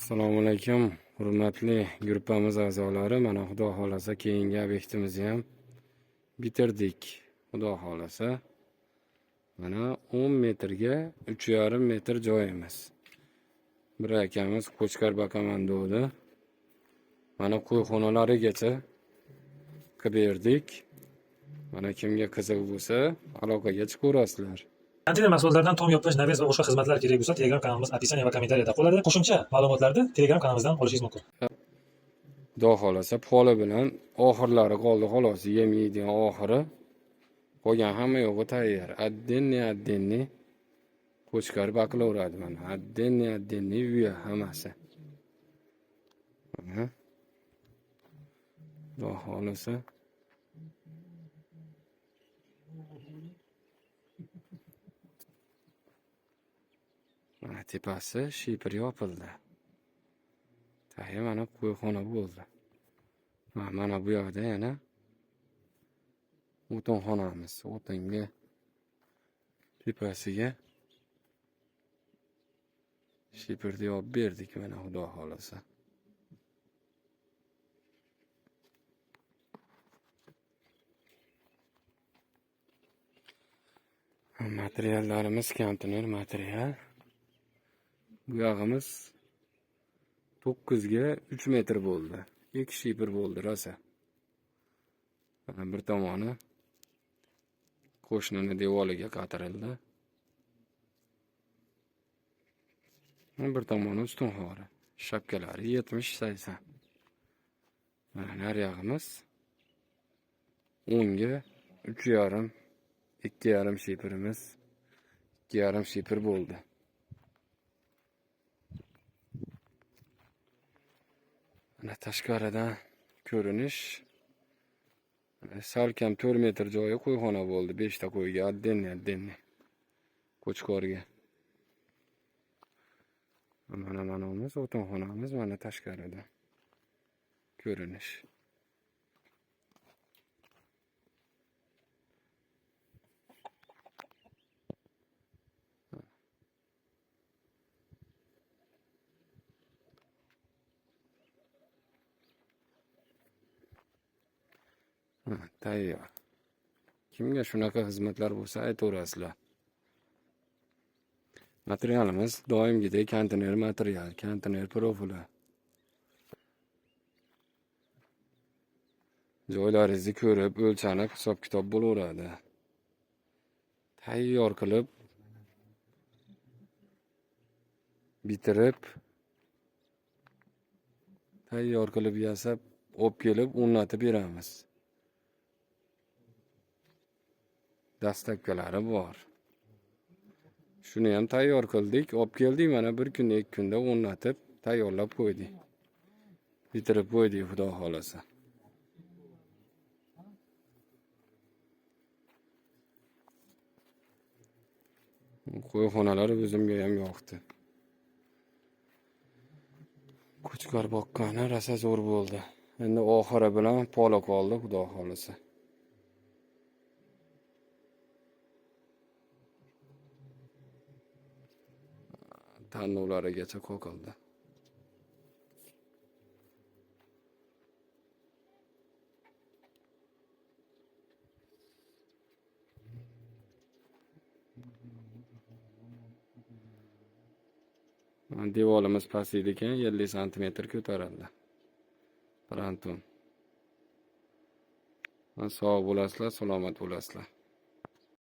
Assalomu alaykum, hurmatli guruhimiz a'zolari. Mana xudo xolasa keyingi obyektimizni ham bitirdik. Xudo xolasa mana 10 metrga 3,5 metr joyimiz. Bir akamiz Qo'chqar Bakamando'da mana qo'yxonalarigacha qilib berdik. Mana kimga qiziq bo'lsa, aloqaga chiqaverasizlar. Konteyner mahsulotlaridan tom yopish, naves va boshqa xizmatlar kerak bo'lsa, Telegram kanalimiz opisiya va kommentariyada qoladi. Qo'shimcha ma'lumotlarni Telegram kanalimizdan olishingiz mumkin. Xudo xolasa poli bilan oxirlari qoldi xolos, yem yeydigan oxiri. Qolgan hamma yo'g'i tayyor. Addenni Qo'chqar baqilaveradi mana. Addenni uya hammasi. Mana. Xudo xolasa mana tepasi shipir yopildi. Tayi mana qo'yxona bo'ldi. Mana bu yoqda yana o'tinxonamiz. O'tinga tepasiga shipirni yopib berdik mana xudo xolasa. Materiallarimiz konteyner material. Bu yog'imiz 9 ga 3 metr bo'ldi. 2 shipir bo'ldi rosa. Bir tomoni qo'shnini devoriga qatirildi. Bir tomoni ustunxori. Shapkalari 70-80. Mana nariyog'imiz 10 ga 3,5 2,5 shipirimiz 2,5 shipir bo'ldi. Mana tashqaridan ko'rinish. Salkam 4 metr joyi qo'yxona bo'ldi. 5 ta qo'yga addenni Qo'chqorga. Mana o'tinxonamiz mana tashqarida ko'rinish. Tayyor. Kimga shunaqa xizmatlar bo'lsa aytaverasizlar. Materialimiz doimgidek konteyner material, konteyner profili. Joylaringizni ko'rib, o'lchanib, hisob-kitob bo'laveradi. Tayyor qilib bitirib tayyor qilib yasab, olib kelib o'rnatib beramiz. Dastlabkalari bor. Shuni ham tayyor qildik, olib keldik, mana bir kun, 2 kunda o'rnatib, tayyorlab qo'ydik. Bitirib qo'ydik xudo xolasa. Qo'yxonalar o'zimga ham yoqdi. Qo'chqar boqqani rosa zo'r bo'ldi. Endi oxiri bilan poli qoldi xudo xolasa. Tanlovlarigacha qo'qildi. Devorimiz past ekan, 50 cm ko'tarildi. Parantun. Sog' bo'lasizlar, salomat bo'lasizlar.